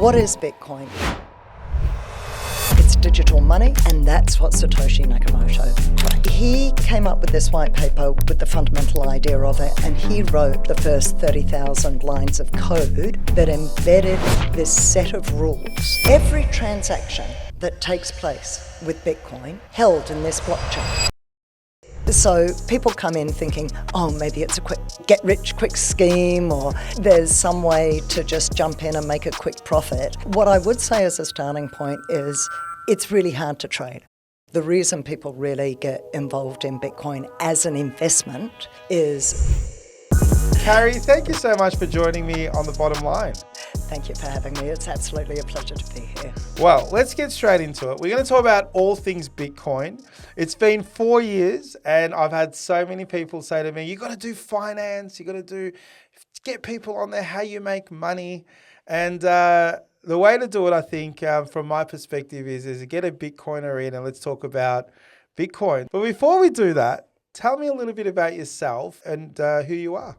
What is Bitcoin? It's digital money, and that's what Satoshi Nakamoto. He came up with this white paper with the fundamental idea of it, and he wrote the first 30,000 lines of code that embedded this set of rules. Every transaction that takes place with Bitcoin held in this blockchain. So people come in thinking, oh, maybe it's a quick get-rich-quick scheme, or there's some way to just jump in and make a quick profit. What I would say as a starting point is it's really hard to trade. The reason people really get involved in Bitcoin as an investment is... Carri, thank you so much for joining me on The Bottom Line. Thank you for having me. It's absolutely a pleasure to be here. Well, let's get straight into it. We're going to talk about all things Bitcoin. It's been 4 years and I've had so many people say to me, you got to do finance, you got to get people on there, how you make money. And the way to do it, I think, from my perspective is to get a Bitcoiner in and let's talk about Bitcoin. But before we do that, tell me a little bit about yourself and who you are.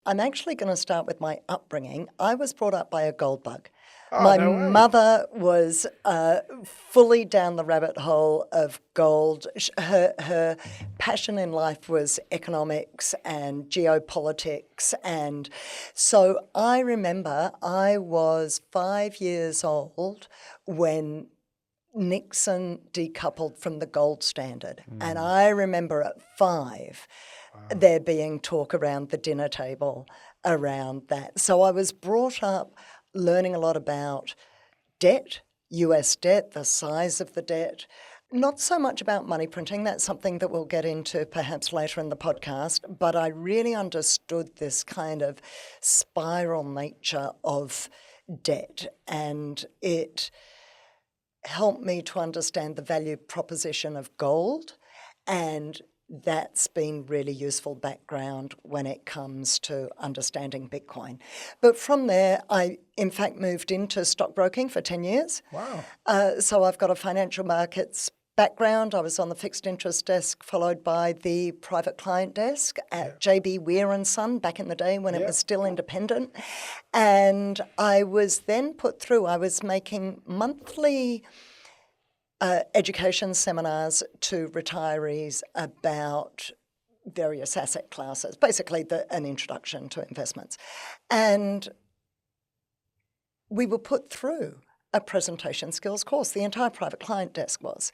I'm actually going to start with my upbringing. I was brought up by a gold bug. Oh, my no way. mother was fully down the rabbit hole of gold. Her passion in life was economics and geopolitics. And so I remember I was 5 years old when Nixon decoupled from the gold standard. And I remember at 5, there being talk around the dinner table around that. So I was brought up learning a lot about debt, US debt, the size of the debt, not so much about money printing. That's something that we'll get into perhaps later in the podcast, but I really understood this kind of spiral nature of debt, and it helped me to understand the value proposition of gold, and that's been really useful background when it comes to understanding Bitcoin. But from there, I, in fact, moved into stockbroking for 10 years. Wow. So I've got a financial markets background. I was on the fixed interest desk, followed by the private client desk at JB Weir and Son back in the day when it was still independent. And I was then put through, I was making monthly education seminars to retirees about various asset classes, basically an introduction to investments. And we were put through a presentation skills course, the entire private client desk was.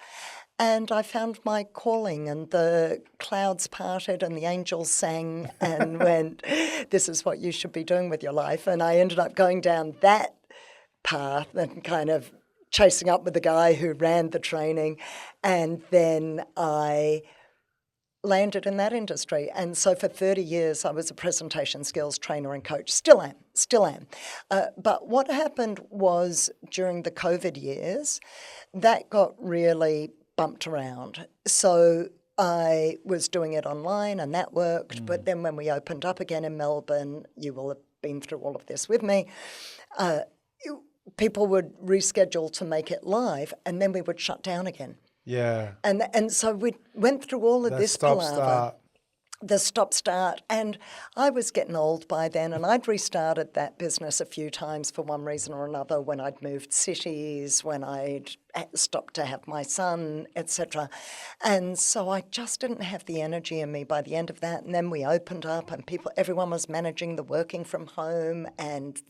And I found my calling, and the clouds parted and the angels sang and went, this is what you should be doing with your life. And I ended up going down that path and kind of chasing up with the guy who ran the training, and then I landed in that industry. And so for 30 years, I was a presentation skills trainer and coach. Still am. But what happened was during the COVID years, that got really bumped around. So I was doing it online and that worked. But then when we opened up again in Melbourne, you will have been through all of this with me, people would reschedule to make it live, and then we would shut down again. Yeah. And so we went through all of this palaver, the stop-start, and I was getting old by then, and I'd restarted that business a few times for one reason or another, when I'd moved cities, when I'd stopped to have my son, etc. And so I just didn't have the energy in me by the end of that. And then we opened up, and everyone was managing the working from home and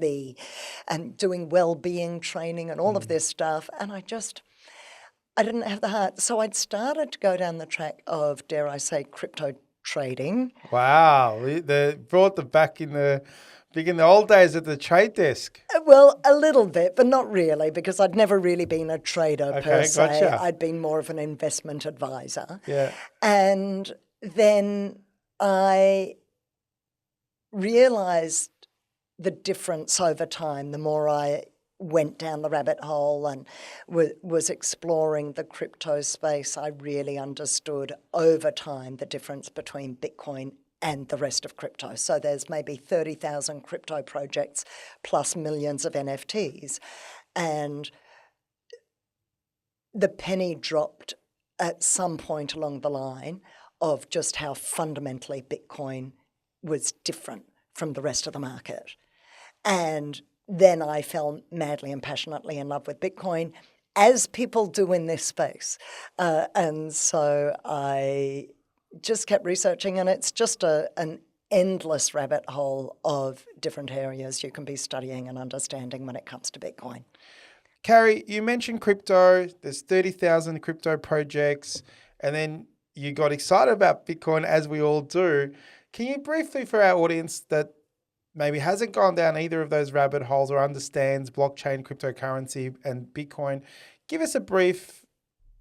doing well-being training and all of this stuff, and I didn't have the heart. So I'd started to go down the track of, dare I say, crypto trading. Wow. They brought the back in the old days at the trade desk. Well, a little bit, but not really, because I'd never really been a trader per se. Gotcha. I'd been more of an investment advisor. Yeah. And then I realized the difference over time, the more I went down the rabbit hole and was exploring the crypto space. I really understood over time the difference between Bitcoin and the rest of crypto. So there's maybe 30,000 crypto projects plus millions of NFTs. And the penny dropped at some point along the line of just how fundamentally Bitcoin was different from the rest of the market. And then I fell madly and passionately in love with Bitcoin, as people do in this space. And so I just kept researching, and it's just an endless rabbit hole of different areas you can be studying and understanding when it comes to Bitcoin. Carri, you mentioned crypto. There's 30,000 crypto projects, and then you got excited about Bitcoin, as we all do. Can you briefly, for our audience that maybe hasn't gone down either of those rabbit holes or understands blockchain, cryptocurrency, and Bitcoin, give us a brief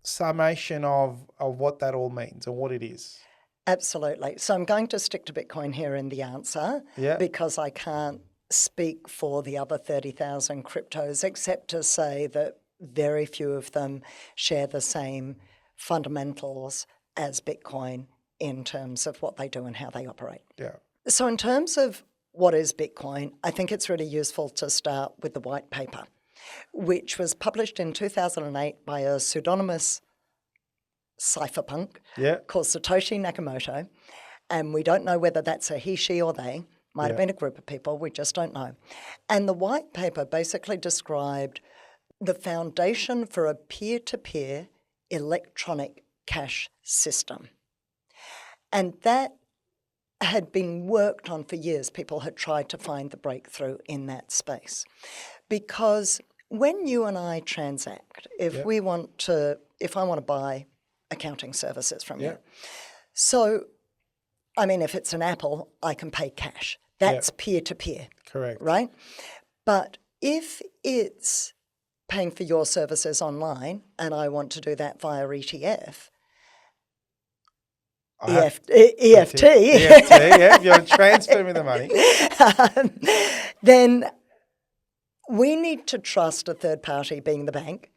summation of what that all means and what it is? Absolutely. So I'm going to stick to Bitcoin here in the answer because I can't speak for the other 30,000 cryptos, except to say that very few of them share the same fundamentals as Bitcoin in terms of what they do and how they operate. Yeah. So in terms of what is Bitcoin, I think it's really useful to start with the white paper, which was published in 2008 by a pseudonymous cypherpunk called Satoshi Nakamoto. And we don't know whether that's a he, she, or they. Might have been a group of people, we just don't know. And the white paper basically described the foundation for a peer-to-peer electronic cash system. And that had been worked on for years. People had tried to find the breakthrough in that space. Because when you and I transact, if I want to buy accounting services from you, so I mean, if it's an Apple, I can pay cash. That's peer-to-peer. Correct. Right? But if it's paying for your services online and I want to do that via ETF, EFT, if you want to transfer me the money, then we need to trust a third party, being the bank,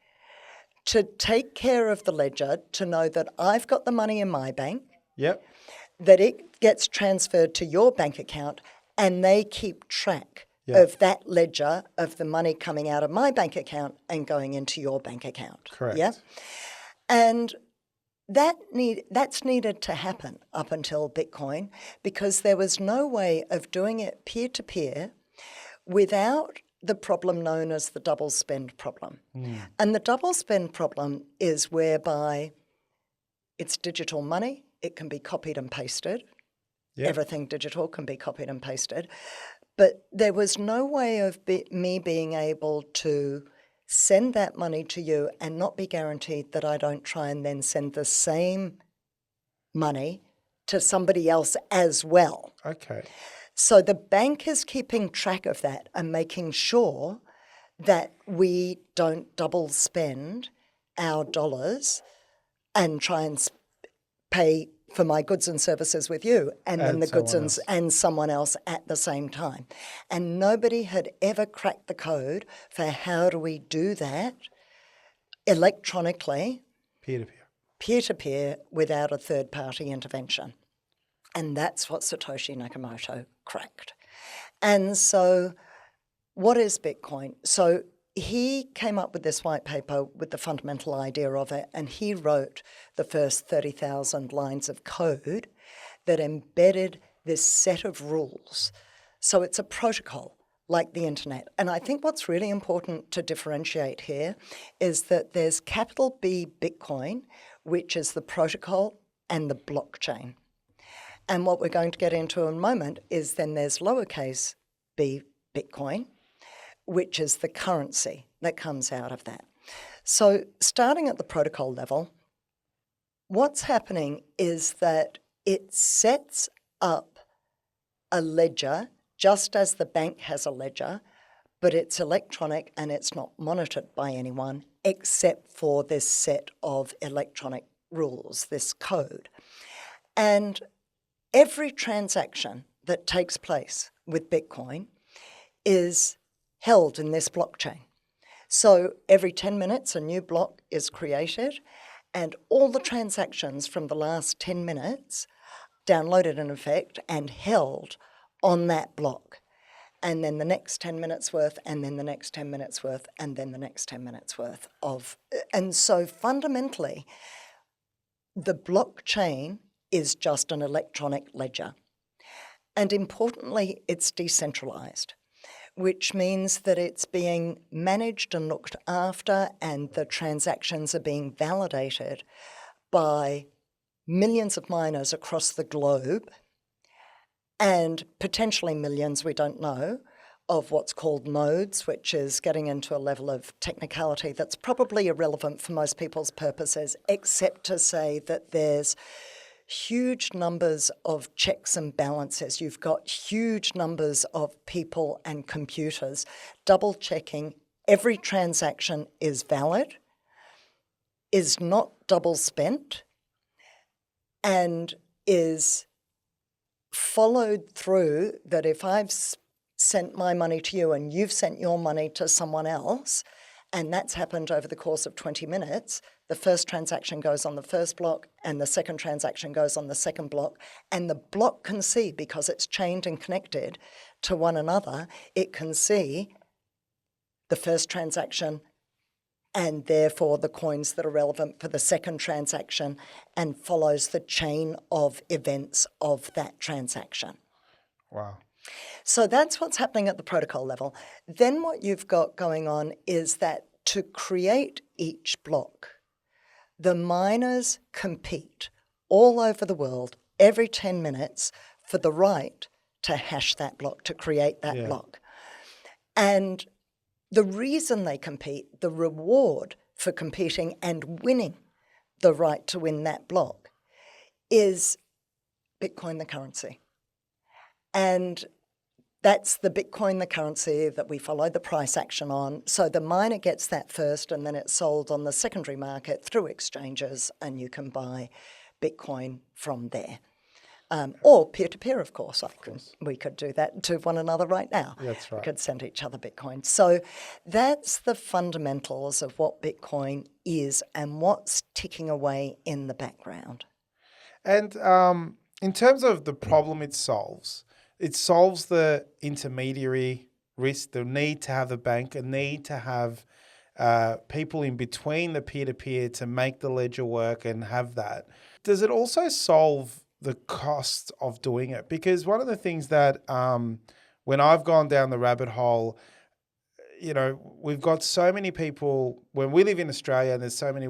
to take care of the ledger, to know that I've got the money in my bank, that it gets transferred to your bank account, and they keep track of that ledger of the money coming out of my bank account and going into your bank account. Correct. Yeah? And that's needed to happen up until Bitcoin, because there was no way of doing it peer-to-peer without the problem known as the double spend problem. And the double spend problem is whereby it's digital money, it can be copied and pasted. Everything digital can be copied and pasted. But there was no way of me being able to send that money to you and not be guaranteed that I don't try and then send the same money to somebody else as well. Okay. So the bank is keeping track of that and making sure that we don't double spend our dollars and try and pay for my goods and services with you and then the goods and someone else at the same time. And nobody had ever cracked the code for how do we do that electronically, peer-to-peer, without a third-party intervention. And that's what Satoshi Nakamoto cracked. And so what is Bitcoin? So he came up with this white paper with the fundamental idea of it, and he wrote the first 30,000 lines of code that embedded this set of rules. So it's a protocol like the internet. And I think what's really important to differentiate here is that there's capital B Bitcoin, which is the protocol and the blockchain. And what we're going to get into in a moment is then there's lowercase b Bitcoin, which is the currency that comes out of that. So starting at the protocol level, what's happening is that it sets up a ledger just as the bank has a ledger, but it's electronic and it's not monitored by anyone except for this set of electronic rules, this code. And every transaction that takes place with Bitcoin is held in this blockchain. So every 10 minutes, a new block is created, and all the transactions from the last 10 minutes downloaded in effect and held on that block. And then the next 10 minutes worth, and then the next 10 minutes worth, and then the next 10 minutes worth of. And so fundamentally, the blockchain is just an electronic ledger. And importantly, it's decentralized, which means that it's being managed and looked after, and the transactions are being validated by millions of miners across the globe, and potentially millions, we don't know, of what's called nodes, which is getting into a level of technicality that's probably irrelevant for most people's purposes, except to say that there's huge numbers of checks and balances. You've got huge numbers of people and computers double checking every transaction is valid, is not double spent, and is followed through, that if I've sent my money to you and you've sent your money to someone else, and that's happened over the course of 20 minutes, the first transaction goes on the first block and the second transaction goes on the second block, and the block can see, because it's chained and connected to one another, it can see the first transaction and therefore the coins that are relevant for the second transaction, and follows the chain of events of that transaction. Wow. So that's what's happening at the protocol level. Then what you've got going on is that to create each block, the miners compete all over the world every 10 minutes for the right to hash that block, to create that block. And the reason they compete, the reward for competing and winning the right to win that block, is Bitcoin, the currency. And that's the Bitcoin, the currency, that we follow the price action on. So the miner gets that first, and then it's sold on the secondary market through exchanges, and you can buy Bitcoin from there. Or peer-to-peer, of course. We could do that to one another right now. That's right. We could send each other Bitcoin. So that's the fundamentals of what Bitcoin is and what's ticking away in the background. And in terms of the problem it solves the intermediary risk, the need to have the bank, a need to have people in between the peer-to-peer to make the ledger work and have that. Does it also solve the cost of doing it? Because one of the things that when I've gone down the rabbit hole, we've got so many people, when we live in Australia, and there's so many,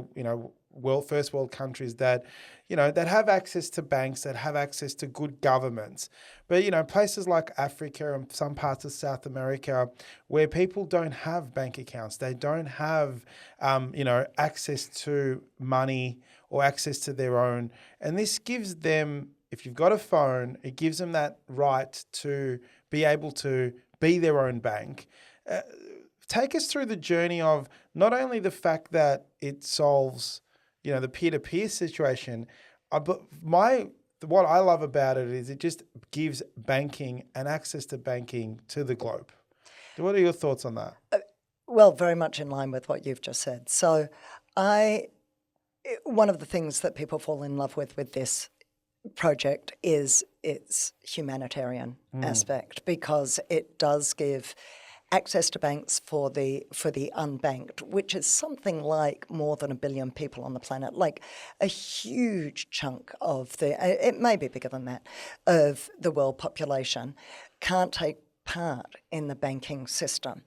first world countries that, that have access to banks, that have access to good governments. But, places like Africa and some parts of South America where people don't have bank accounts, they don't have, access to money or access to their own. And this gives them, if you've got a phone, it gives them that right to be able to be their own bank. Take us through the journey of not only the fact that it solves, the peer-to-peer situation, but what I love about it is it just gives banking and access to banking to the globe. What are your thoughts on that? Well, very much in line with what you've just said. So one of the things that people fall in love with this project is its humanitarian aspect, because it does give access to banks for the unbanked, which is something like more than 1 billion people on the planet, like a huge chunk of it may be bigger than that, of the world population can't take part in the banking system.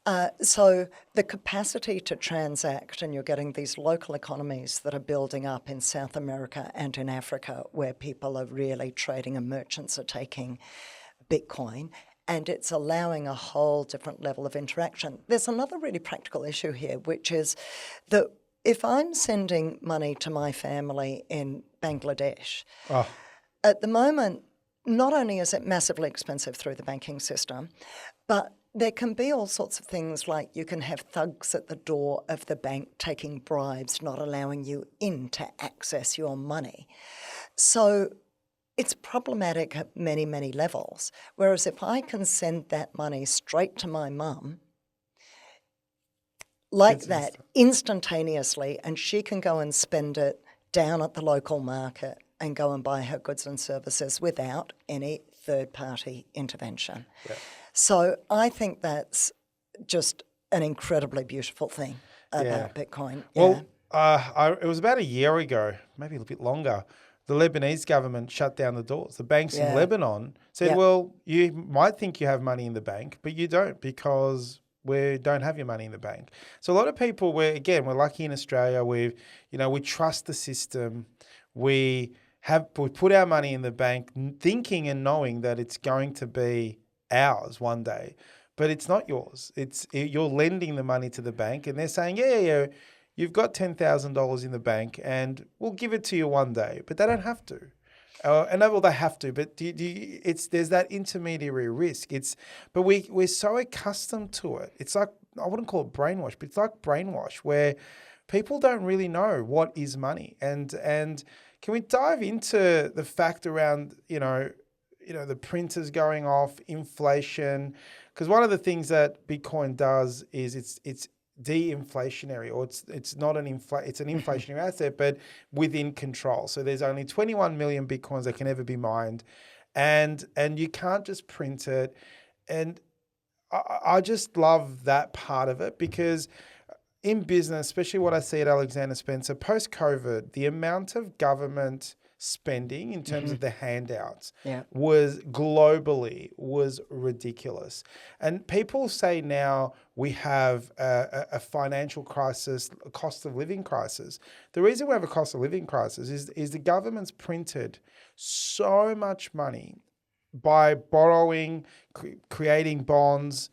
Yeah. So the capacity to transact, and you're getting these local economies that are building up in South America and in Africa, where people are really trading and merchants are taking Bitcoin, and it's allowing a whole different level of interaction. There's another really practical issue here, which is that if I'm sending money to my family in Bangladesh, at the moment, not only is it massively expensive through the banking system, but there can be all sorts of things, like you can have thugs at the door of the bank taking bribes, not allowing you in to access your money. So it's problematic at many, many levels. Whereas if I can send that money straight to my mum, like that, instantaneously, and she can go and spend it down at the local market and go and buy her goods and services without any third-party intervention. Yeah. So I think that's just an incredibly beautiful thing about Bitcoin. Well, it was about a year ago, maybe a little bit longer, the Lebanese government shut down the doors. The banks in Yeah. Lebanon said, Yeah. well, you might think you have money in the bank, but you don't, because we don't have your money in the bank. So a lot of people, we're lucky in Australia. We trust the system. We put our money in the bank thinking and knowing that it's going to be ours one day, but it's not yours. You're lending the money to the bank, and they're saying, yeah, you've got $10,000 in the bank, and we'll give it to you one day, but they don't have to. They have to, but there's that intermediary risk. But we're so accustomed to it. It's like, I wouldn't call it brainwash, but it's like brainwash, where people don't really know what is money. And can we dive into the fact around the printers going off, inflation? Because one of the things that Bitcoin does is it's de-inflationary, or it's not it's an inflationary asset, but within control. So there's only 21 million Bitcoins that can ever be mined, and you can't just print it. And I just love that part of it, because in business, especially what I see at Alexander Spencer, post-COVID, the amount of government spending in terms of the handouts was ridiculous. And people say now we have a financial crisis, a cost of living crisis. The reason we have a cost of living crisis is the government's printed so much money by borrowing, creating bonds,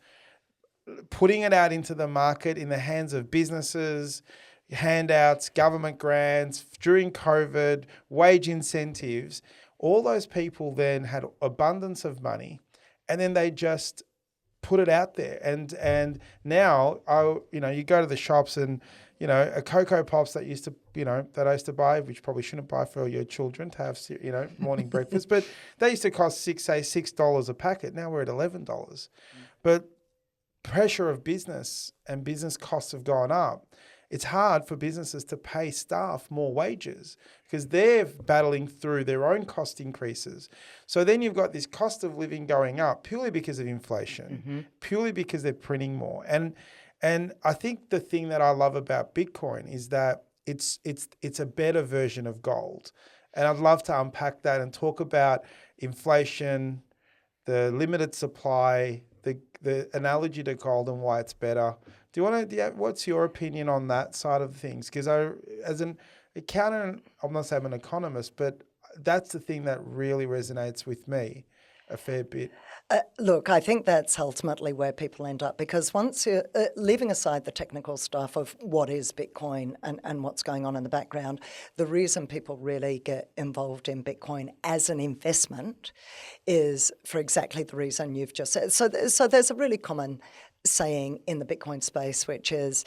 putting it out into the market in the hands of businesses, handouts, government grants, during COVID, wage incentives. All those people then had abundance of money, and then they just put it out there. And now, you go to the shops, and a Cocoa Pops that I used to buy, which probably shouldn't buy for your children to have, morning breakfast, but they used to cost $6 a packet. Now we're at $11. But pressure of business and business costs have gone up. It's hard for businesses to pay staff more wages because they're battling through their own cost increases. So then you've got this cost of living going up purely because of inflation, purely because they're printing more. And I think the thing that I love about Bitcoin is that it's a better version of gold. And I'd love to unpack that and talk about inflation, the limited supply, the analogy to gold and why it's better. What's your opinion on that side of things? Because as an accountant, I'm not saying I'm an economist, but that's the thing that really resonates with me a fair bit. Look, I think that's ultimately where people end up, because once you're leaving aside the technical stuff of what is Bitcoin and what's going on in the background, the reason people really get involved in Bitcoin as an investment is for exactly the reason you've just said. So there's a really common saying in the Bitcoin space, which is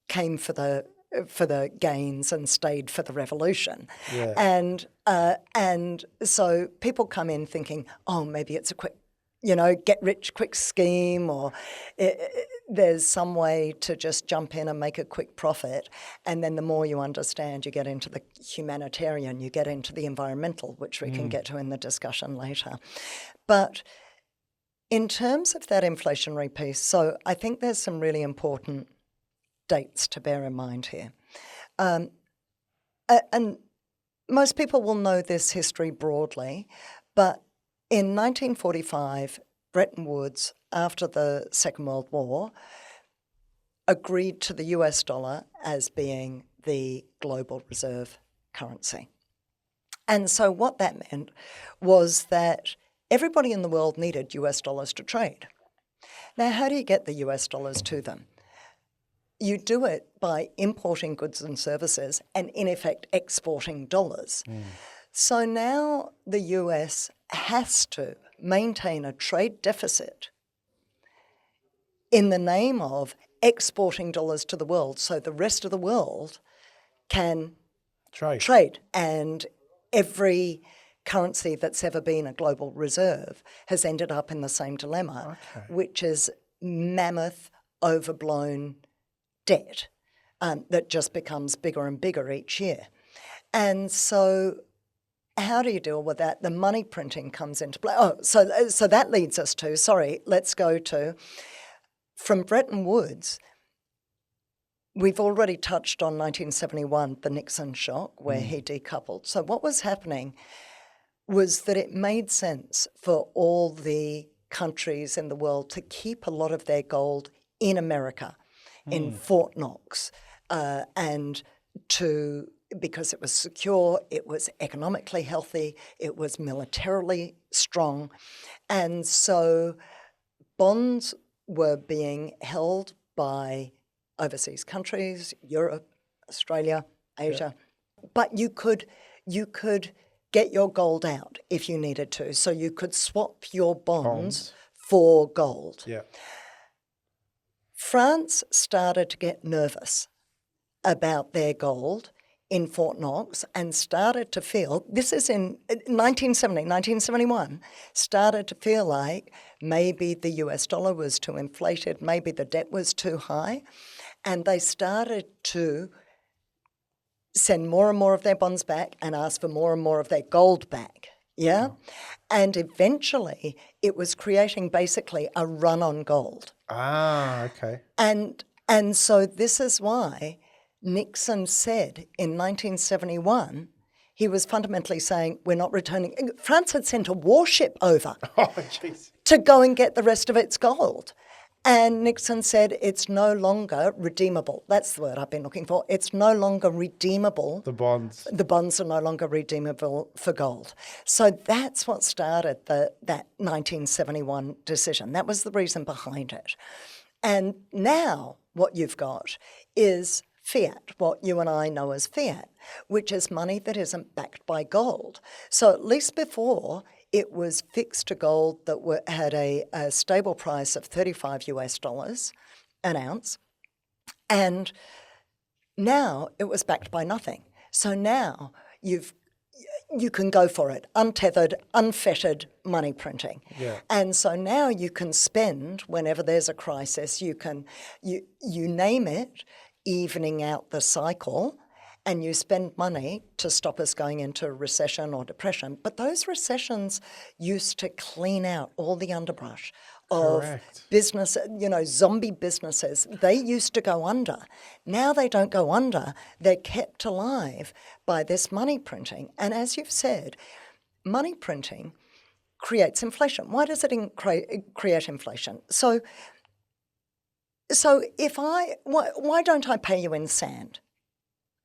came for the gains and stayed for the revolution. Yeah. And so people come in thinking, oh, maybe it's a quick, get rich quick scheme, or there's some way to just jump in and make a quick profit. And then the more you understand, you get into the humanitarian, you get into the environmental, which we can get to in the discussion later. But in terms of that inflationary piece, so I think there's some really important dates to bear in mind here. And most people will know this history broadly, but in 1945, Bretton Woods, after the Second World War, agreed to the US dollar as being the global reserve currency. And so what that meant was that everybody in the world needed US dollars to trade. Now, how do you get the US dollars to them? You do it by importing goods and services and, in effect, exporting dollars. So now the US has to maintain a trade deficit in the name of exporting dollars to the world so the rest of the world can trade. And every currency that's ever been a global reserve has ended up in the same dilemma, which is mammoth, overblown debt that just becomes bigger and bigger each year. And so how do you deal with that? The money printing comes into play. So that leads us to, let's go to, from Bretton Woods, we've already touched on 1971, the Nixon shock, where he decoupled. So what was happening was that it made sense for all the countries in the world to keep a lot of their gold in America, in Fort Knox, and because it was secure, it was economically healthy, it was militarily strong. And so bonds were being held by overseas countries, Europe, Australia, Asia. But you could get your gold out if you needed to. So you could swap your bonds for gold. Yeah. France started to get nervous about their gold in Fort Knox and started to feel, this is in 1971, started to feel like maybe the US dollar was too inflated, maybe the debt was too high, and they started to send more and more of their bonds back and ask for more and more of their gold back. Yeah? And eventually it was creating basically a run on gold. Ah, okay. And so this is why Nixon said in 1971, he was fundamentally saying, we're not returning. France had sent a warship over to go and get the rest of its gold. And Nixon said, it's no longer redeemable. That's the word I've been looking for. It's no longer redeemable. The bonds. The bonds are no longer redeemable for gold. So that's what started that 1971 decision. That was the reason behind it. And now what you've got is fiat, what you and I know as fiat, which is money that isn't backed by gold. So at least before, it was fixed to gold that had a stable price of 35 US dollars an ounce. And now it was backed by nothing. So now you can go for it, untethered, unfettered money printing. Yeah. And so now you can spend whenever there's a crisis, you name it, evening out the cycle, and you spend money to stop us going into recession or depression. But those recessions used to clean out all the underbrush of business, zombie businesses. They used to go under. Now they don't go under. They're kept alive by this money printing. And as you've said, money printing creates inflation. Why does it create inflation? So why don't I pay you in sand?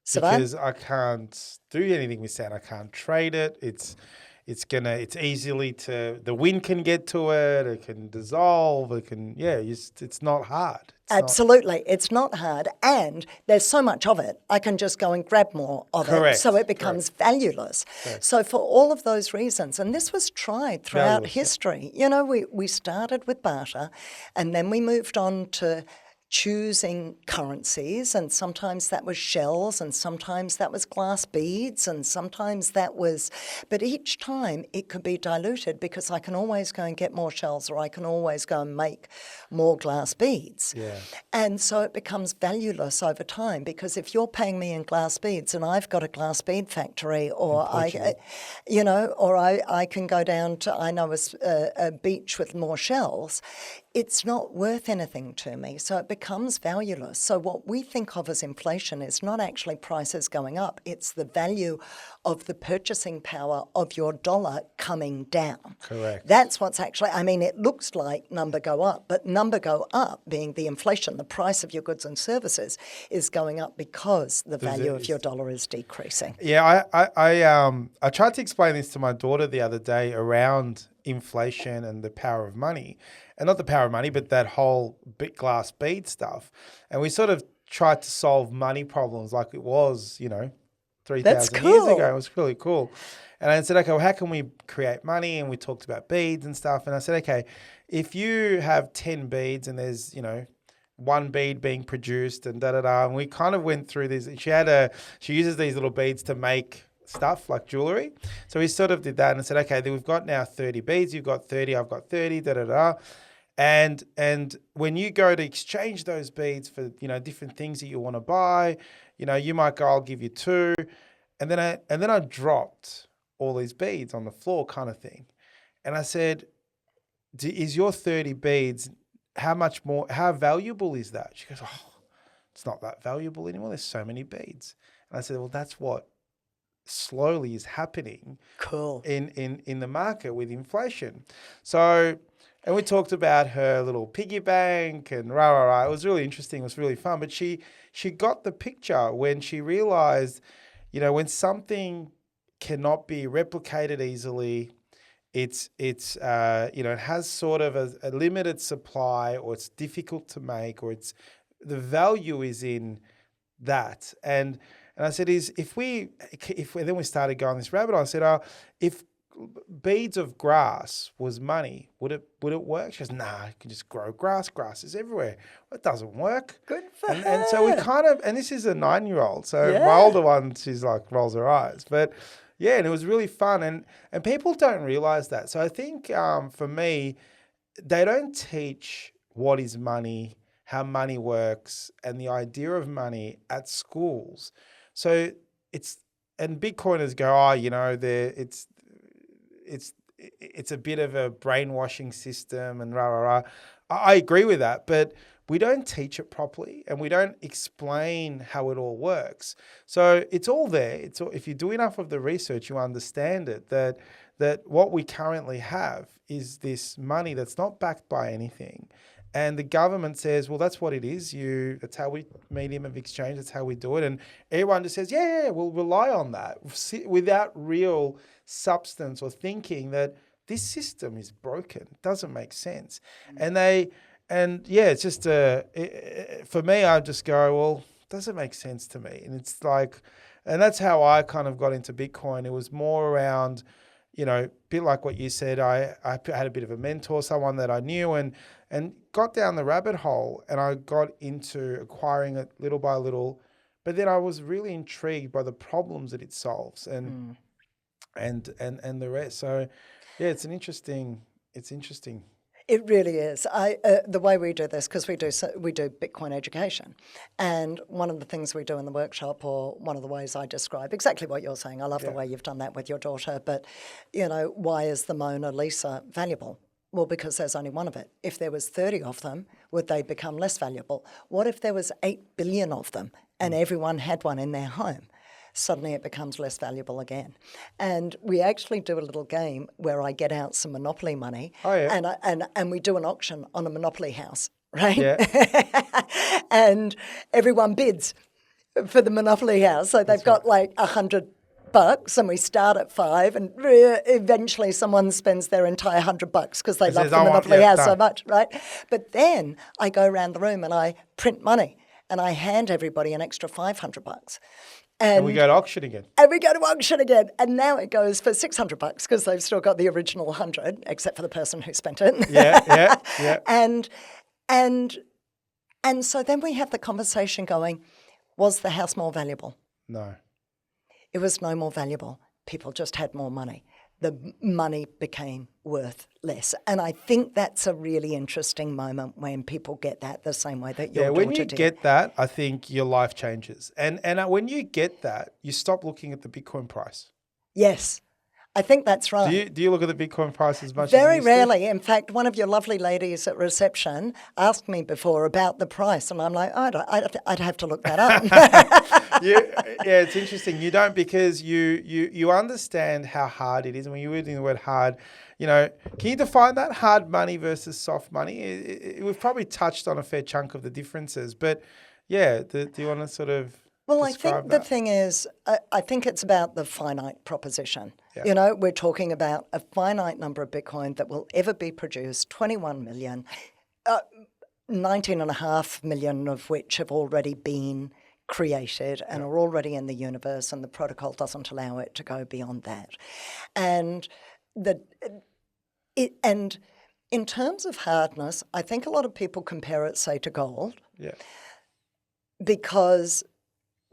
Sevan? Because I can't do anything with sand. I can't trade it. It's easily the wind can get to it. It can dissolve. It's not hard. Absolutely. It's not hard. And there's so much of it, I can just go and grab more of it. So it becomes valueless. Correct. So for all of those reasons, and this was tried throughout history, we started with barter and then we moved on to choosing currencies, and sometimes that was shells and sometimes that was glass beads and sometimes that was, but each time it could be diluted because I can always go and get more shells or I can always go and make more glass beads. Yeah. And so it becomes valueless over time because if you're paying me in glass beads and I've got a glass bead factory or I can go down to, a beach with more shells, it's not worth anything to me, so it becomes valueless. So what we think of as inflation is not actually prices going up, it's the value of the purchasing power of your dollar coming down. Correct. That's what's actually, it looks like number go up, but number go up being the inflation, the price of your goods and services is going up because the value of your dollar is decreasing. Yeah, I tried to explain this to my daughter the other day around inflation and the power of money. And not the power of money, but that whole glass bead stuff. And we sort of tried to solve money problems like it was, 3,000 years ago. It was really cool. And I said, okay, well, how can we create money? And we talked about beads and stuff. And I said, okay, if you have 10 beads and there's, one bead being produced and da-da-da. And we kind of went through this. She uses these little beads to make stuff like jewelry. So we sort of did that and said, okay, then we've got now 30 beads. You've got 30, I've got 30, da-da-da. And when you go to exchange those beads for, different things that you want to buy, you might go, I'll give you 2. And then I dropped all these beads on the floor kind of thing. And I said, is your 30 beads, how valuable is that? She goes, it's not that valuable anymore. There's so many beads. And I said, well, that's what slowly is happening Cool. in the market with inflation. So, and we talked about her little piggy bank and rah, rah, rah. It was really interesting. It was really fun. But she got the picture when she realized, when something cannot be replicated easily, it has sort of a limited supply, or it's difficult to make, or the value is in that. And I said, if then we started going this rabbit hole. I said, if beads of grass was money, would it work? She goes, nah, you can just grow grass. Grass is everywhere. Well, it doesn't work. Good for her. And so we kind of, and this is a 9-year-old. So Yeah. my older one, she's like rolls her eyes. But yeah, and it was really fun. And people don't realize that. So I think for me, they don't teach what is money, how money works, and the idea of money at schools. So and Bitcoiners go, it's a bit of a brainwashing system and rah, rah, rah. I agree with that, but we don't teach it properly and we don't explain how it all works. So it's all there. If you do enough of the research, you understand it, that what we currently have is this money that's not backed by anything. And the government says, well, that's what it is. That's how medium of exchange, that's how we do it. And everyone just says, yeah, we'll rely on that without real substance or thinking that this system is broken. It doesn't make sense. It's just for me, I just go, well, it doesn't make sense to me. And it's like, and that's how I kind of got into Bitcoin. It was more around, a bit like what you said. I had a bit of a mentor, someone that I knew, and got down the rabbit hole, and I got into acquiring it little by little. But then I was really intrigued by the problems that it solves and the rest. So yeah, it's interesting. It really is. The way we do this, because we do Bitcoin education, and one of the things we do in the workshop, or one of the ways I describe exactly what you're saying. I love the way you've done that with your daughter. But why is the Mona Lisa valuable? Well, because there's only one of it. If there was 30 of them, would they become less valuable? What if there was 8 billion of them and everyone had one in their home? Suddenly it becomes less valuable again. And we actually do a little game where I get out some Monopoly money and we do an auction on a Monopoly house, right? Yeah. And everyone bids for the Monopoly house. So they've got like $100 and we start at 5 and eventually someone spends their entire $100 because they love the Monopoly house so much, right? But then I go around the room and I print money and I hand everybody an extra $500. And we go to auction again. And now it goes for $600 because they've still got the original 100, except for the person who spent it. Yeah. And so then we have the conversation going, was the house more valuable? No. It was no more valuable. People just had more money. The money became worth less. And I think that's a really interesting moment when people get that the same way that your daughter did. When you get that, I think your life changes. And when you get that, you stop looking at the Bitcoin price. Yes, I think that's right. Do you look at the Bitcoin price as much Very as you rarely. In fact, one of your lovely ladies at reception asked me before about the price, and I'm like, I'd have to look that up. Yeah, it's interesting. You don't, because you understand how hard it is. And when you're using the word hard, can you define that, hard money versus soft money? We've probably touched on a fair chunk of the differences, but yeah, do you want to sort of Well, I think the thing is, I think it's about the finite proposition. Yeah. We're talking about a finite number of Bitcoin that will ever be produced, 21 million, 19.5 million of which have already been created and are already in the universe, and the protocol doesn't allow it to go beyond that. And in terms of hardness, I think a lot of people compare it, say, to gold. Yeah. Because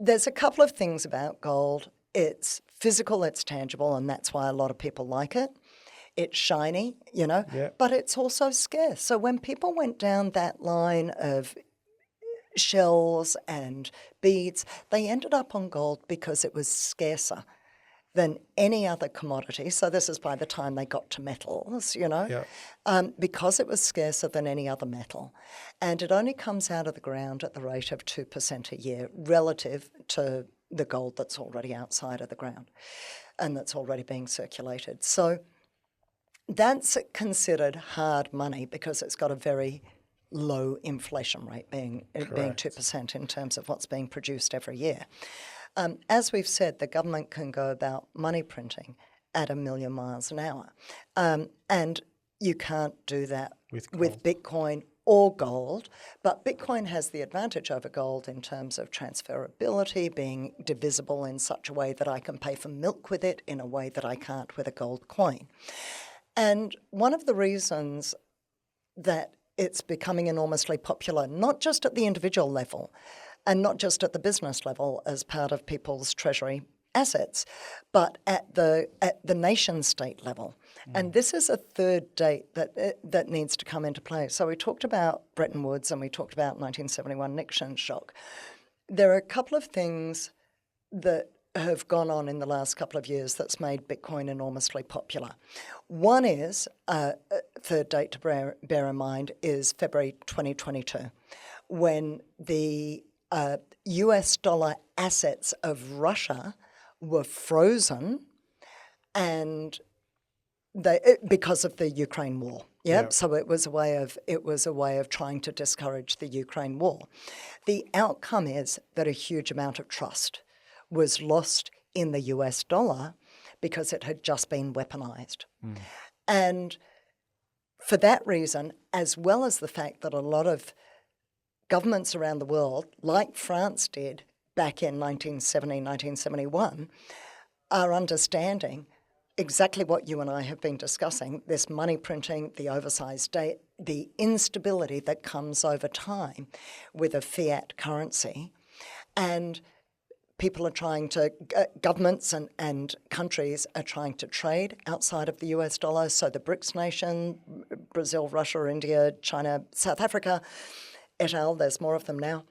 there's a couple of things about gold. It's physical, it's tangible, and that's why a lot of people like it. It's shiny, but it's also scarce. So when people went down that line of shells and beads, they ended up on gold because it was scarcer. than any other commodity. So this is by the time they got to metals, because it was scarcer than any other metal. And it only comes out of the ground at the rate of 2% a year relative to the gold that's already outside of the ground and that's already being circulated. So that's considered hard money because it's got a very low inflation rate, being 2% in terms of what's being produced every year. As we've said, the government can go about money printing at 1,000,000 miles an hour. And you can't do that with Bitcoin or gold. But Bitcoin has the advantage over gold in terms of transferability, being divisible in such a way that I can pay for milk with it in a way that I can't with a gold coin. And one of the reasons that it's becoming enormously popular, not just at the individual level and not just at the business level as part of people's treasury assets, but at the nation-state level. And this is a third date that needs to come into play. So we talked about Bretton Woods and we talked about 1971 Nixon shock. There are a couple of things that have gone on in the last couple of years that's made Bitcoin enormously popular. One is, third date to bear in mind, is February 2022, when the US dollar assets of Russia were frozen and because of the Ukraine war. Yep. So it was a way of trying to discourage the Ukraine war. The outcome is that a huge amount of trust was lost in the US dollar because it had just been weaponized. And for that reason, as well as the fact that a lot of governments around the world, like France did back in 1970, 1971, are understanding exactly what you and I have been discussing, this money printing, the oversized debt, the instability that comes over time with a fiat currency. And governments and countries are trying to trade outside of the US dollar. So the BRICS nation, Brazil, Russia, India, China, South Africa, et al., there's more of them now,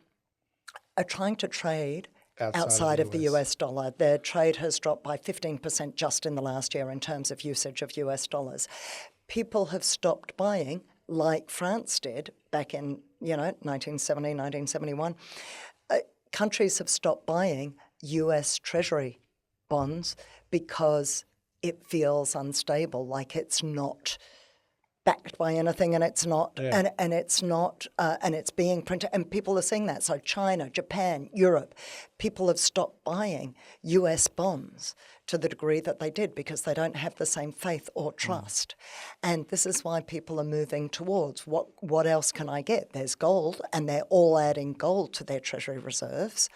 are trying to trade outside of the US dollar. Their trade has dropped by 15% just in the last year in terms of usage of US dollars. People have stopped buying, like France did back in 1970, 1971. Countries have stopped buying US Treasury bonds because it feels unstable, like it's not backed by anything, and it's not, and it's being printed, and people are seeing that. So China, Japan, Europe, people have stopped buying US bonds to the degree that they did because they don't have the same faith or trust. And this is why people are moving towards what else can I get? There's gold, and they're all adding gold to their treasury reserves.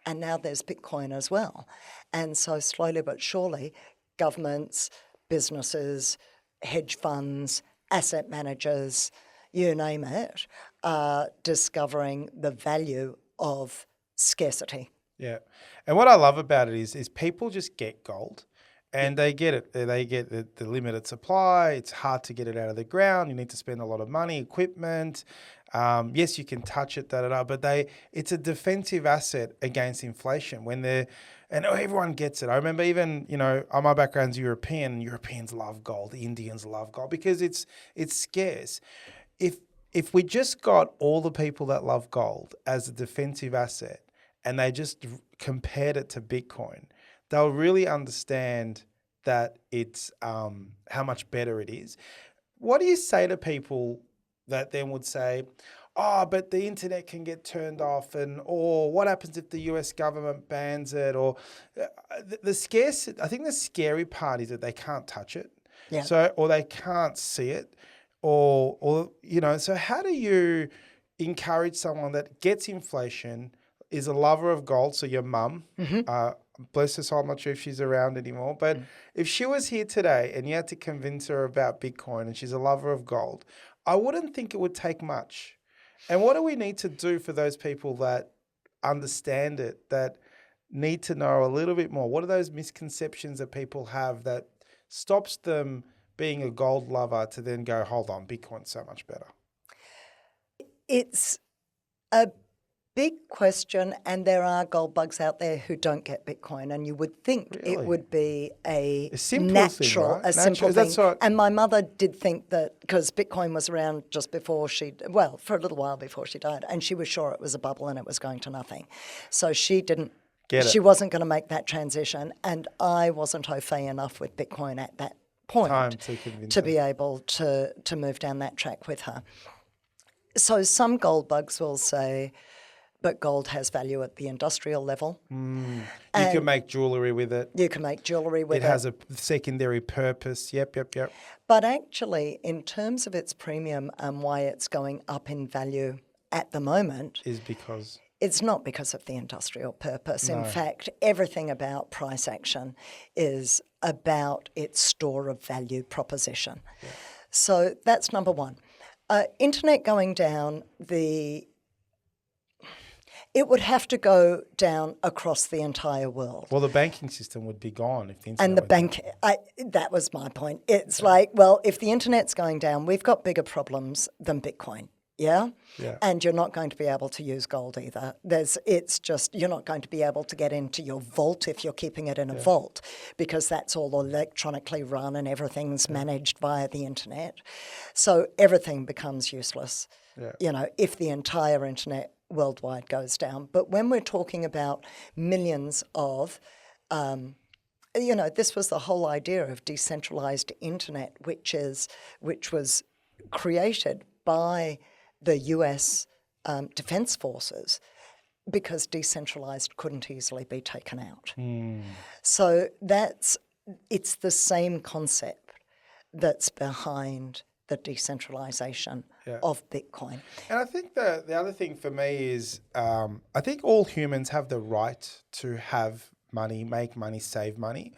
And now there's Bitcoin as well. And so slowly but surely, governments, businesses, hedge funds, asset managers, you name it, are discovering the value of scarcity. Yeah. And what I love about it is people just get gold and they get it. They get the limited supply. It's hard to get it out of the ground. You need to spend a lot of money, equipment. Yes, you can touch it, but it's a defensive asset against inflation and everyone gets it. I remember even, my background's European. Europeans love gold. Indians love gold because it's scarce. If we just got all the people that love gold as a defensive asset and they just compared it to Bitcoin, they'll really understand that it's how much better it is. What do you say to people that then would say, oh, but the internet can get turned off, or what happens if the US government bans it? Or I think the scary part is that they can't touch it, or they can't see it, or So how do you encourage someone that gets inflation, is a lover of gold? So your mum, bless her soul, I'm not sure if she's around anymore, but if she was here today and you had to convince her about Bitcoin and she's a lover of gold, I wouldn't think it would take much. And what do we need to do for those people that understand it, that need to know a little bit more? What are those misconceptions that people have that stops them being a gold lover to then go, hold on, Bitcoin's so much better? It's a big question, and there are gold bugs out there who don't get Bitcoin, and you would think it Really? would be a simple natural, thing, right? simple That's thing. what- And my mother did think that because Bitcoin was around just before for a little while before she died, and she was sure it was a bubble and it was going to nothing. So she didn't. Get it. She wasn't going to make that transition, and I wasn't au fait enough with Bitcoin at that point Time to convince to her. be able to move down that track with her. So some gold bugs will say, but gold has value at the industrial level. You can make jewellery with it. You can make jewellery with it. It has a secondary purpose. Yep. But actually, in terms of its premium and why it's going up in value at the moment, Is because... it's not because of the industrial purpose. In fact, everything about price action is about its store of value proposition. Yeah. So that's number one. Internet going down, it would have to go down across the entire world. Well, the banking system would be gone if the internet And the went down. that was my point. It's like, well, if the internet's going down, we've got bigger problems than Bitcoin. Yeah? And you're not going to be able to use gold either. You're not going to be able to get into your vault if you're keeping it in a vault, because that's all electronically run and everything's managed via the internet. So everything becomes useless, if the entire internet worldwide goes down. But when we're talking about millions of, this was the whole idea of decentralized internet, which was created by the US Defense Forces because decentralized couldn't easily be taken out. So it's the same concept that's behind the decentralization of Bitcoin. And I think the other thing for me is I think all humans have the right to have money, make money, save money.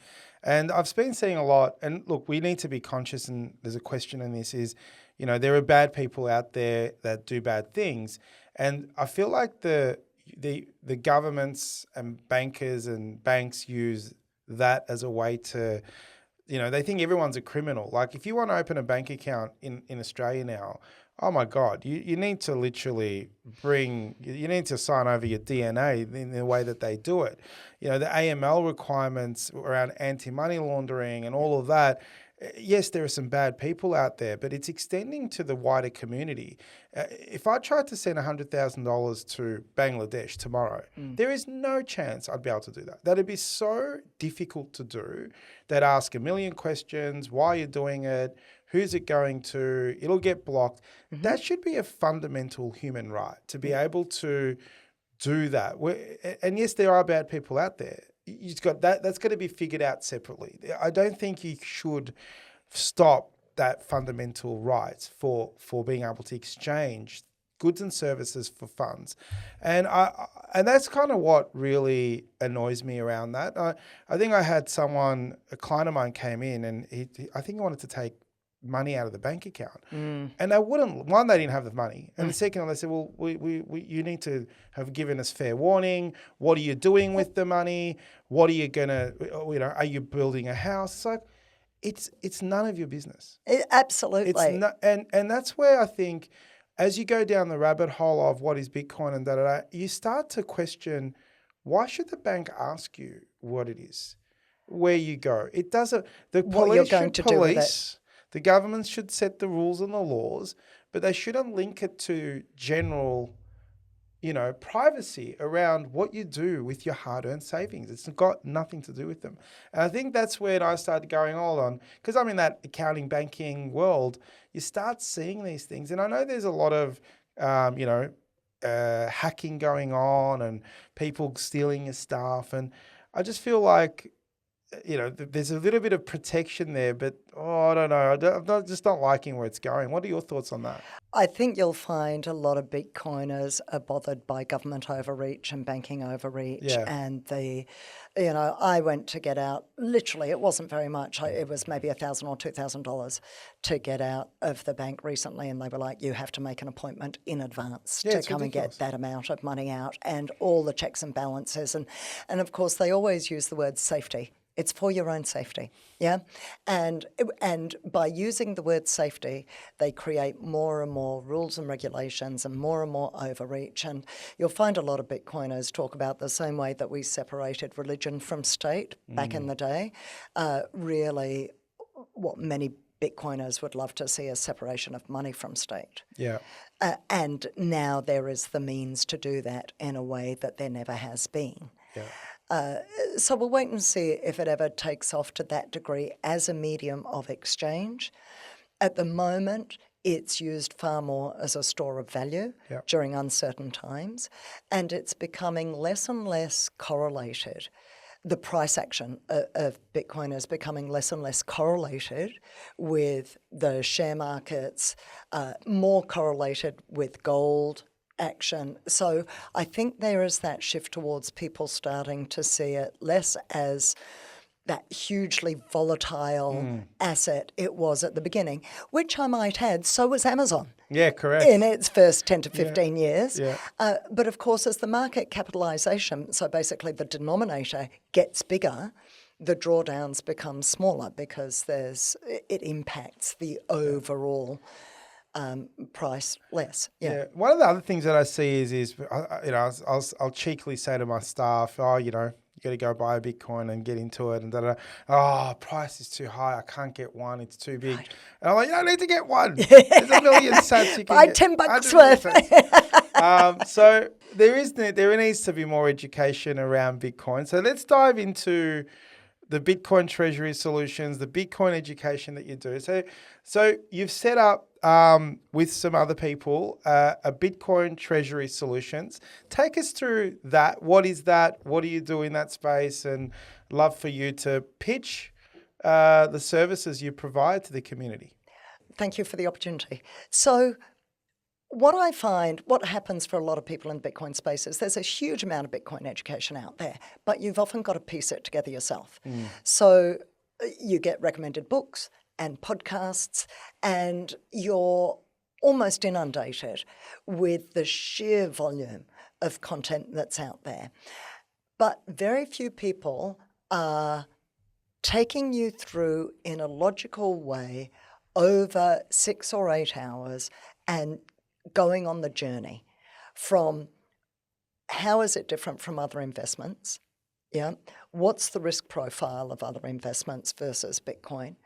And I've been seeing a lot, and look, we need to be conscious, and there's a question in this is, there are bad people out there that do bad things. And I feel like the governments and bankers and banks use that as a way to, they think everyone's a criminal. Like if you want to open a bank account in Australia now, oh my God, you need to literally you need to sign over your DNA in the way that they do it. The AML requirements around anti-money laundering and all of that. Yes, there are some bad people out there, but it's extending to the wider community. If I tried to send $100,000 to Bangladesh tomorrow, there is no chance I'd be able to do that. That'd be so difficult to do. They'd ask a million questions, why you're doing it, who's it going to, it'll get blocked. That should be a fundamental human right to be able to do that. And yes, there are bad people out there. You've got that's got to be figured out separately. I don't think you should stop that fundamental right for being able to exchange goods and services for funds. And that's kind of what really annoys me around that. I think I had a client of mine came in and I think he wanted to take money out of the bank account. And they wouldn't, one, they didn't have the money. And the second one, they said, well, you need to have given us fair warning. What are you doing with the money? What are you going to, are you building a house? It's like, it's none of your business. Absolutely. It's not, and that's where I think as you go down the rabbit hole of what is Bitcoin and da-da-da, you start to question, why should the bank ask you what it is, where you go? It doesn't, the police should police. The governments should set the rules and the laws, but they shouldn't link it to general, privacy around what you do with your hard-earned savings. It's got nothing to do with them. And I think that's where I started going, hold on, because I'm in that accounting, banking world, you start seeing these things. And I know there's a lot of, hacking going on and people stealing your stuff. And I just feel like, there's a little bit of protection there, but I don't know. I'm just not liking where it's going. What are your thoughts on that? I think you'll find a lot of Bitcoiners are bothered by government overreach and banking overreach. And I went to get out, literally, it wasn't very much. It was maybe $1,000 or $2,000 to get out of the bank recently. And they were like, you have to make an appointment in advance to come and get that amount of money out and all the checks and balances. And of course, they always use the word safety. It's for your own safety, yeah? And by using the word safety, they create more and more rules and regulations and more overreach. And you'll find a lot of Bitcoiners talk about the same way that we separated religion from state back in the day. Really, what many Bitcoiners would love to see a separation of money from state. Yeah. And now there is the means to do that in a way that there never has been. Yeah. So we'll wait and see if it ever takes off to that degree as a medium of exchange. At the moment, it's used far more as a store of value during uncertain times, and it's becoming less and less correlated. The price action of Bitcoin is becoming less and less correlated with the share markets, more correlated with gold action. So I think there is that shift towards people starting to see it less as that hugely volatile asset it was at the beginning, which I might add, so was Amazon. Yeah, correct. In its first 10 to 15 years. Yeah. But of course, as the market capitalisation, so basically the denominator gets bigger, the drawdowns become smaller because it impacts the overall price less. Yeah. One of the other things that I see is I'll cheekily say to my staff, you got to go buy a Bitcoin and get into it, and price is too high, I can't get one, it's too big. Right. And I'm like, you don't need to get one. There's a million sats you can buy get. $10 worth. So there needs to be more education around Bitcoin. So let's dive into the Bitcoin Treasury Solutions, the Bitcoin education that you do. So you've set up with some other people a Bitcoin Treasury Solutions. Take us through that. What is that? What do you do in that space? And love for you to pitch the services you provide to the community. Thank you for the opportunity. So what I find, what happens for a lot of people in the Bitcoin space is there's a huge amount of Bitcoin education out there, but you've often got to piece it together yourself. So you get recommended books and podcasts, and you're almost inundated with the sheer volume of content that's out there. But very few people are taking you through in a logical way over 6 or 8 hours and going on the journey from how is it different from other investments? Yeah. What's the risk profile of other investments versus Bitcoin?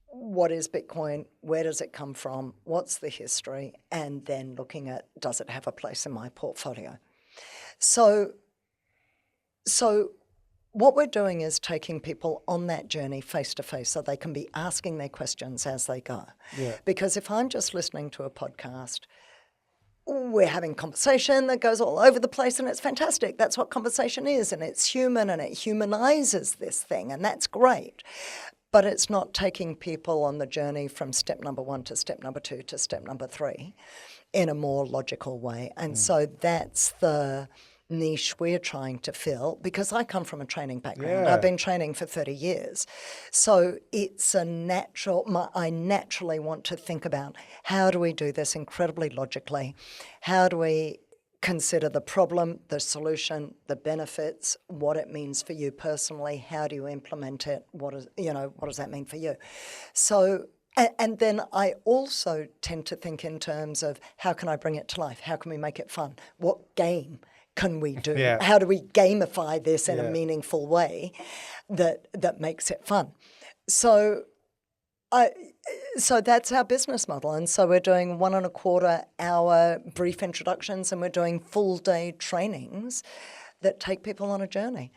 What is Bitcoin? Where does it come from? What's the history? And then looking at, does it have a place in my portfolio? So what we're doing is taking people on that journey face to face so they can be asking their questions as they go. Yeah. Because if I'm just listening to a podcast, we're having conversation that goes all over the place, and it's fantastic. That's what conversation is, and it's human, and it humanizes this thing, and that's great. But it's not taking people on the journey from step number 1 to step number 2 to step number 3 in a more logical way. And so that's the niche we're trying to fill, because I come from a training background. I've been training for 30 years. So it's I naturally want to think about, how do we do this incredibly logically? How do we consider the problem, the solution, the benefits, what it means for you personally? How do you implement it? What does that mean for you? So, and then I also tend to think in terms of, how can I bring it to life? How can we make it fun? What game can we do? Yeah. How do we gamify this in a meaningful way that makes it fun? So that's our business model. And so we're doing 1.25 hour brief introductions, and we're doing full day trainings that take people on a journey.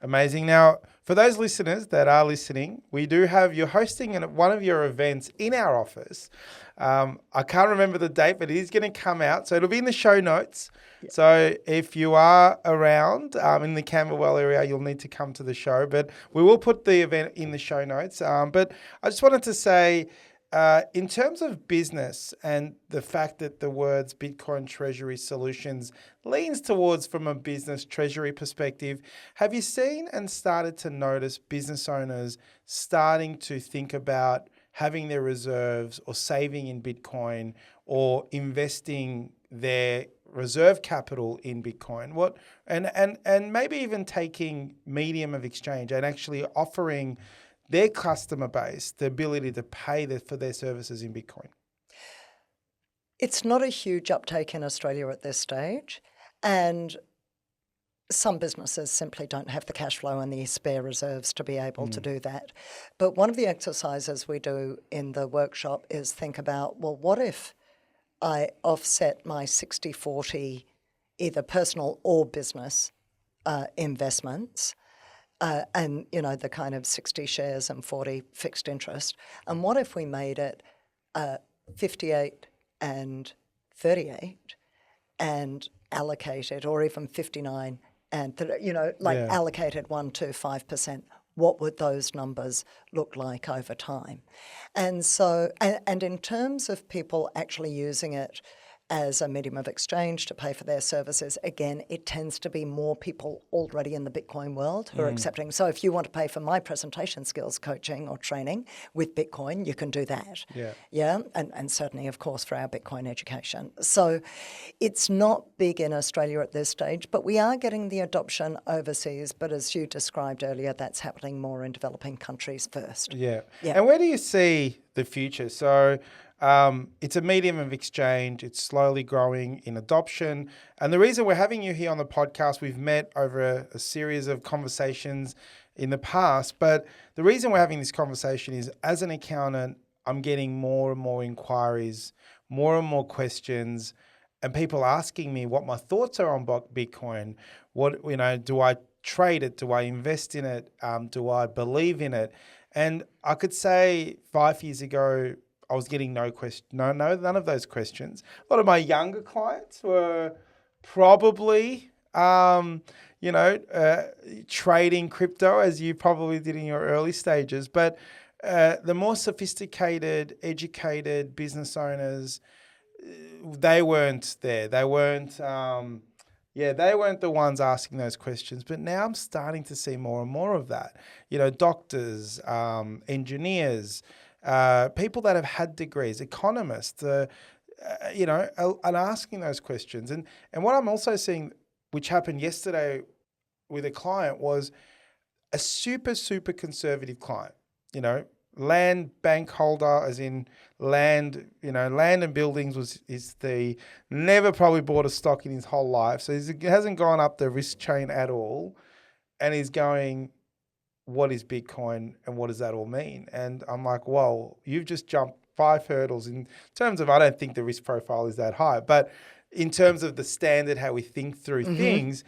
Amazing. Now, for those listeners that are listening, you're hosting one of your events in our office. I can't remember the date, but it is going to come out. So it'll be in the show notes. Yep. So if you are around in the Camberwell area, you'll need to come to the show. But we will put the event in the show notes. But I just wanted to say, in terms of business and the fact that the words Bitcoin Treasury Solutions leans towards from a business treasury perspective, have you seen and started to notice business owners starting to think about having their reserves or saving in Bitcoin or investing their reserve capital in Bitcoin. What and maybe even taking medium of exchange and actually offering their customer base the ability to pay for their services in Bitcoin? It's not a huge uptake in Australia at this stage, and some businesses simply don't have the cash flow and the spare reserves to be able to do that. But one of the exercises we do in the workshop is think about, well, what if I offset my 60-40 either personal or business investments and, the kind of 60 shares and 40 fixed interest. And what if we made it 58 and 38 and allocated, or even 59 and, allocated 1 to 5%? What would those numbers look like over time? And so, and in terms of people actually using it as a medium of exchange to pay for their services, again, it tends to be more people already in the Bitcoin world who are accepting. So if you want to pay for my presentation skills coaching or training with Bitcoin, you can do that. Yeah. And certainly, of course, for our Bitcoin education. So it's not big in Australia at this stage, but we are getting the adoption overseas. But as you described earlier, that's happening more in developing countries first. Yeah. And where do you see the future? So it's a medium of exchange. It's slowly growing in adoption. And the reason we're having you here on the podcast, we've met over a series of conversations in the past. But the reason we're having this conversation is, as an accountant, I'm getting more and more inquiries, more and more questions, and people asking me what my thoughts are on Bitcoin. What, do I trade it? Do I invest in it? Do I believe in it? And I could say 5 years ago, I was getting none of those questions. A lot of my younger clients were probably, trading crypto, as you probably did in your early stages. But the more sophisticated, educated business owners, they weren't there. They weren't, they weren't the ones asking those questions. But now I'm starting to see more and more of that. Doctors, engineers, people that have had degrees, economists, and asking those questions. And what I'm also seeing, which happened yesterday with a client, was a super, super conservative client. Land bank holder, as in land, land and buildings never probably bought a stock in his whole life. So he hasn't gone up the risk chain at all. And he's going, what is Bitcoin and what does that all mean? And I'm like, whoa, you've just jumped 5 hurdles in terms of, I don't think the risk profile is that high, but in terms of the standard, how we think through things,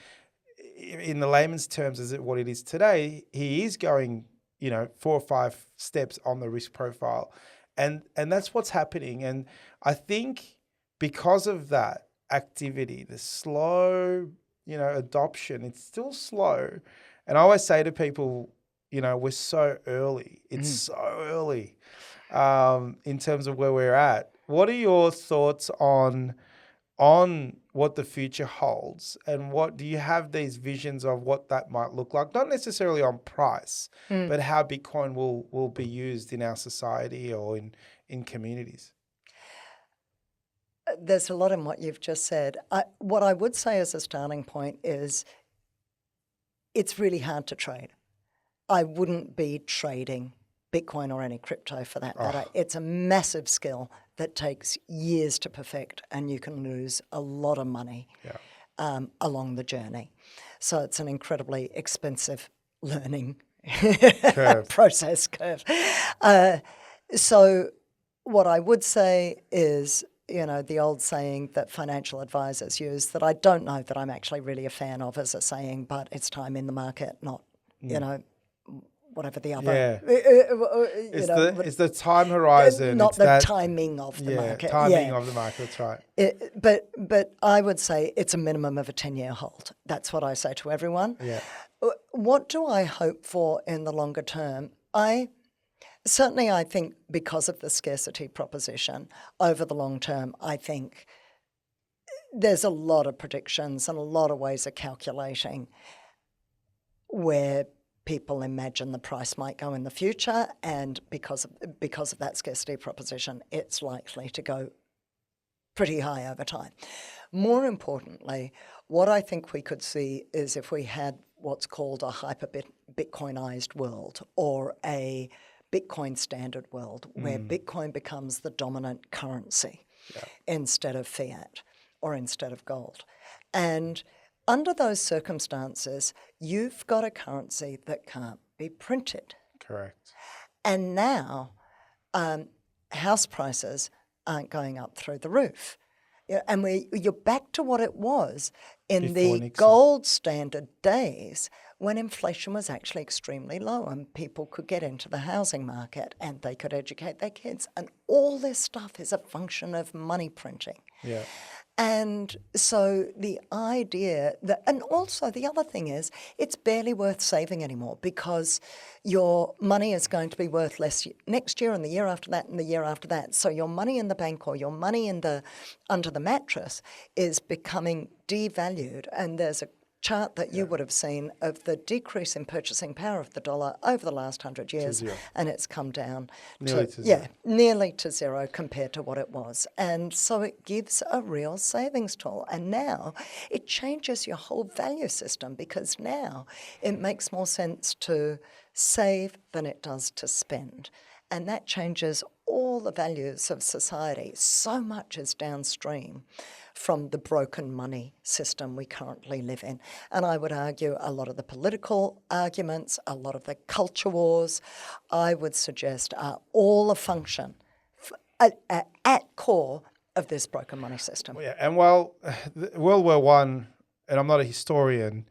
in the layman's terms, as what it is today, he is going, 4 or 5 steps on the risk profile. And that's what's happening. And I think because of that activity, the slow, adoption, it's still slow. And I always say to people, we're so early. It's so early in terms of where we're at. What are your thoughts on what the future holds, and what do you have these visions of what that might look like? Not necessarily on price, but how Bitcoin will be used in our society or in communities. There's a lot in what you've just said. What I would say as a starting point is it's really hard to trade. I wouldn't be trading Bitcoin or any crypto for that matter. It's a massive skill that takes years to perfect, and you can lose a lot of money along the journey. So it's an incredibly expensive learning process curve. So what I would say is, the old saying that financial advisors use that I don't know that I'm actually really a fan of as a saying, but it's time in the market, not, whatever the other. It's the time horizon. Not the timing of the market. Timing of the market, that's right. But I would say it's a minimum of a 10-year hold. That's what I say to everyone. Yeah. What do I hope for in the longer term? I think because of the scarcity proposition, over the long term, I think there's a lot of predictions and a lot of ways of calculating where people imagine the price might go in the future, and because of that scarcity proposition, it's likely to go pretty high over time. More importantly, what I think we could see is if we had what's called a hyper-Bitcoinized world or a Bitcoin standard world where Bitcoin becomes the dominant currency instead of fiat or instead of gold. And under those circumstances, you've got a currency that can't be printed. Correct. And now house prices aren't going up through the roof. And you're back to what it was in Before the Nixon. gold standard days when inflation was actually extremely low and people could get into the housing market and they could educate their kids. And all this stuff is a function of money printing. Yeah. And so the idea that, and also the other thing is, it's barely worth saving anymore because your money is going to be worth less next year and the year after that and the year after that. So your money in the bank or your money under the mattress is becoming devalued. And there's a chart that you would have seen of the decrease in purchasing power of the dollar over the last 100 years, and it's come down nearly to zero compared to what it was. And so it gives a real savings tool. And now it changes your whole value system because now it makes more sense to save than it does to spend. And that changes all the values of society. So much is downstream from the broken money system we currently live in. And I would argue a lot of the political arguments, a lot of the culture wars, I would suggest are all a function at core of this broken money system. Yeah, and while World War One, and I'm not a historian,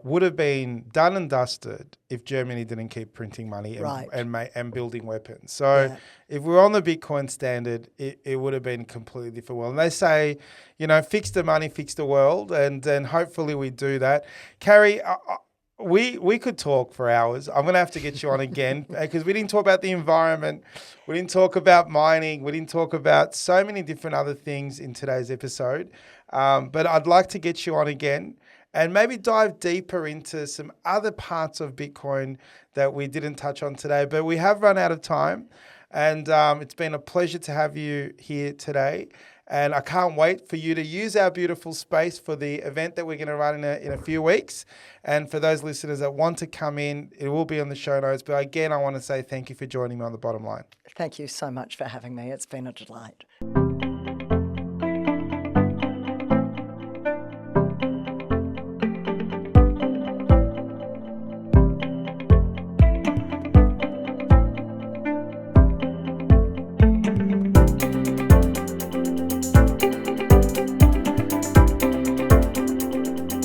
would have been done and dusted if Germany didn't keep printing money and building weapons. So if we're on the Bitcoin standard, it would have been a completely different world. And they say, fix the money, fix the world, and then hopefully we do that. Carri, we could talk for hours. I'm going to have to get you on again because we didn't talk about the environment. We didn't talk about mining. We didn't talk about so many different other things in today's episode. But I'd like to get you on again and maybe dive deeper into some other parts of Bitcoin that we didn't touch on today. But we have run out of time, and it's been a pleasure to have you here today. And I can't wait for you to use our beautiful space for the event that we're going to run in a few weeks. And for those listeners that want to come in, it will be on the show notes. But again, I want to say thank you for joining me on The Bottom Line. Thank you so much for having me. It's been a delight.